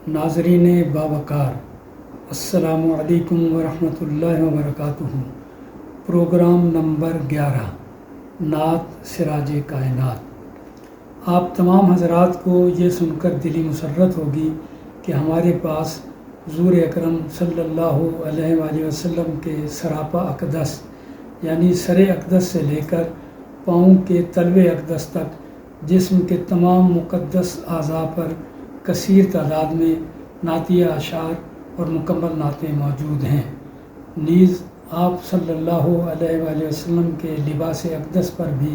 ناظرین باوقار، السلام علیکم ورحمۃ اللہ وبرکاتہ۔ پروگرام نمبر 11 نعت سراج کائنات۔ آپ تمام حضرات کو یہ سن کر دلی مسرت ہوگی کہ ہمارے پاس حضور اکرم صلی اللہ علیہ وآلہ وسلم کے سراپا اقدس یعنی سر اقدس سے لے کر پاؤں کے تلوے اقدس تک جسم کے تمام مقدس اعضاء پر کثیر تعداد میں نعتیہ اشعار اور مکمل نعتیں موجود ہیں۔ نیز آپ صلی اللہ علیہ وآلہ وسلم کے لباس اقدس پر بھی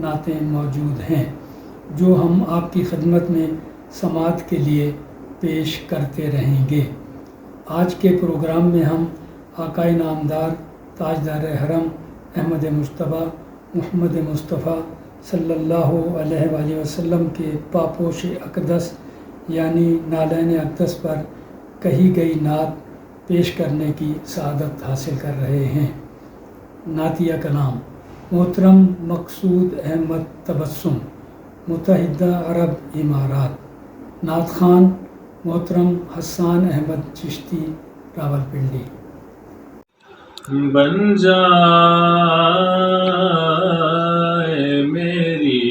نعتیں موجود ہیں جو ہم آپ کی خدمت میں سماعت کے لیے پیش کرتے رہیں گے۔ آج کے پروگرام میں ہم آقا نامدار تاجدار حرم احمد مجتبیٰ محمد مصطفیٰ صلی اللہ علیہ وآلہ وسلم کے پاپوش اقدس یعنی نالین اقدس پر کہی گئی نعت پیش کرنے کی سعادت حاصل کر رہے ہیں۔ نعتیہ کلام: محترم مقصود احمد تبسم، متحدہ عرب امارات۔ نعت خوان: محترم حسان احمد چشتی، راولپنڈی۔ بن جائے میری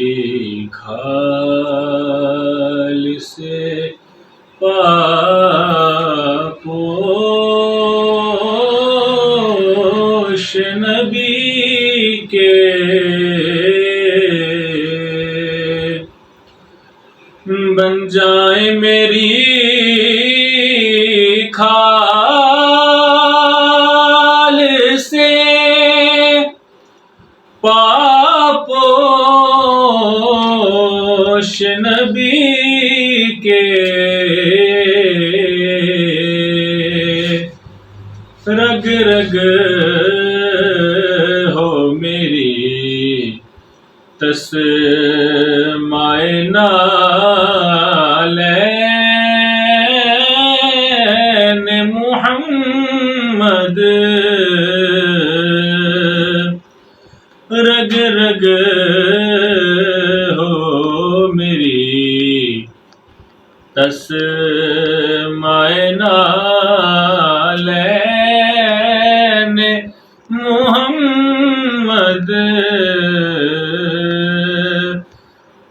کھال سے پاپوش نبی کے، بن جائے میری کھال سے پاپوش نبی کے، رگ رگ ہو میری تسمائے نالین محمد، رگ رگ ہو میری تسمائے نالین محمد،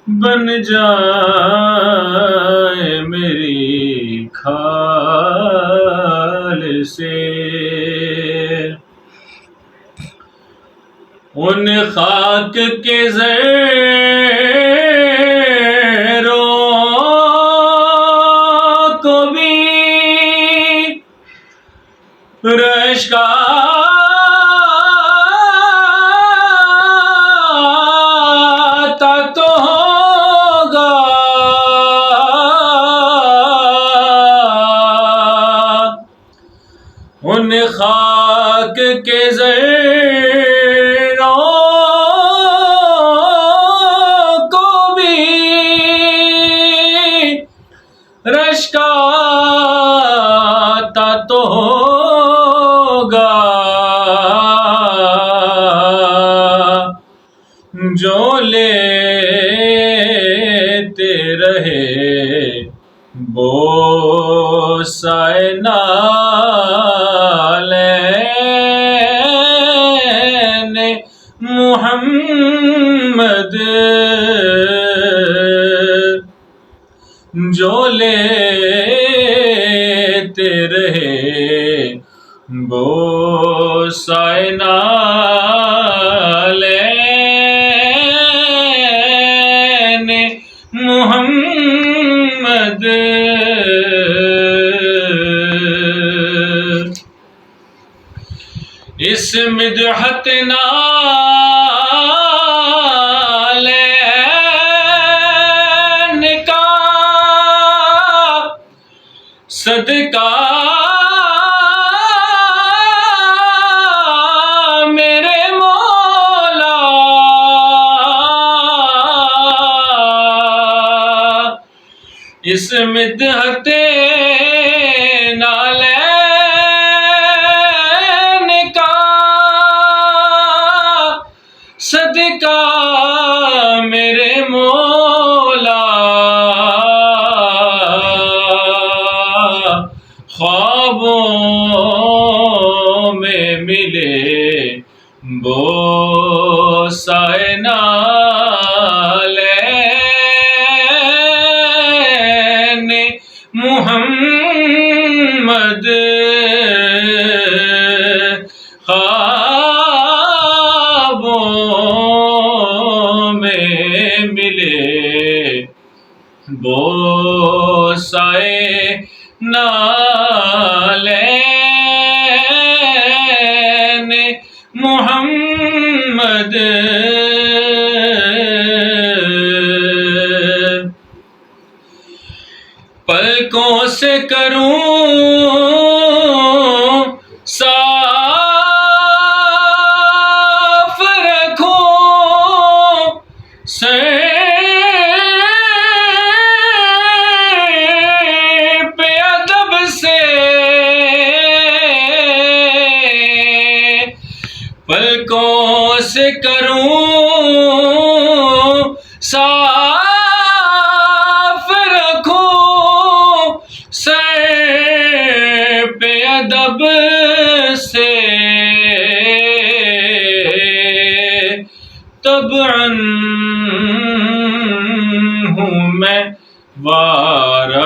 بن جائے میری کھال سے ان خاک کے زیروں کو بھی رشک آتا تو ہوگا، ان خاک کے زیروں کو بھی رشک آتا تو ہوگا، جو لیتے رہے بوسہ نالین محمد، جو لیتے رہے بوسہ نالین محمد، اس مدحت نالین کا صدقہ میرے مولا، اس مدحت نالین کا صدقہ میرے مولا، خوابوں میں ملے بوسائے نالین محمد خوابوں میں ملے بوسائے نالین محمد پلکوں سے کروں صاف رکھوں سر پہ ادب سے پلکوں سے کروں صاف رکھوں سر پہ ادب سے طبعاً ہوں میں وارفتہ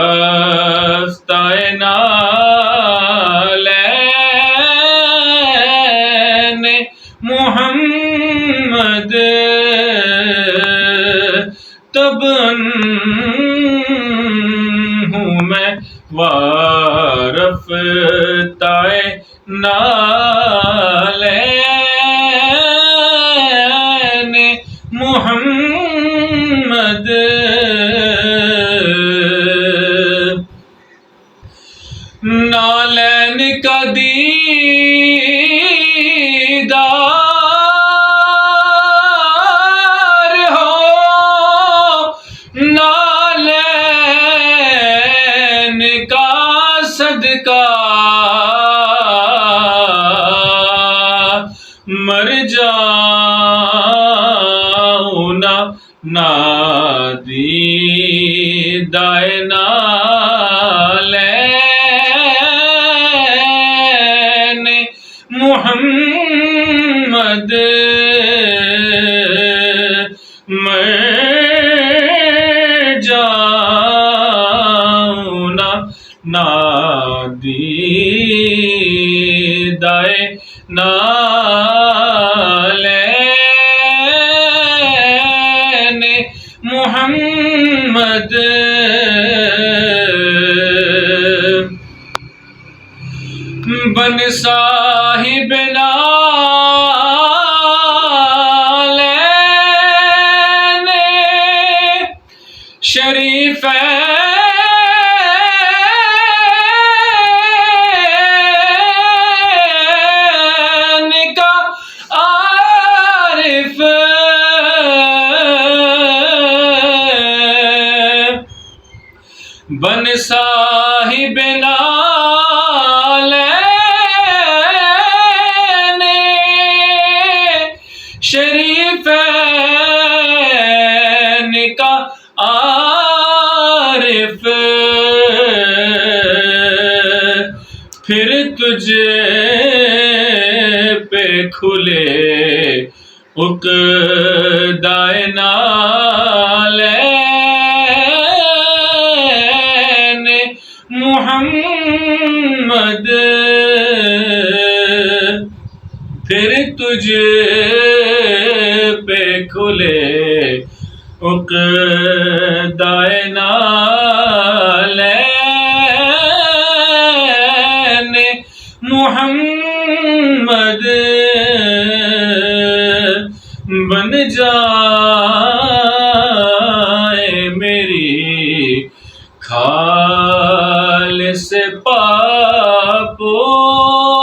نالین محمد طبعاً ہوں میں وارفتہ نالین محمد نالین کا دیدار ہو نالین کا صدقہ مر جاؤں نہ نادیدۂ نالین محمد مر جاؤں نہ نادیدۂ نالین محمد بن صاحب نالین شریفین کا عارف بن صاحب نالین شریفین کا عارف پھر تجھے پہ کھلے عقدۂ نالین محمد پھر تجھے پہ کھلے عقدۂ نالین محمد بن جائے میری خالص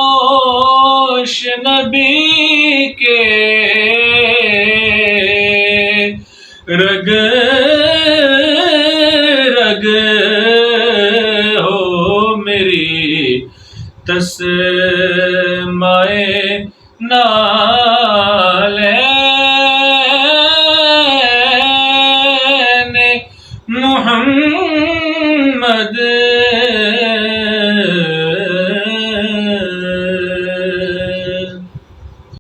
پاپوش نبی کے رگ رگ ہو میری تصویر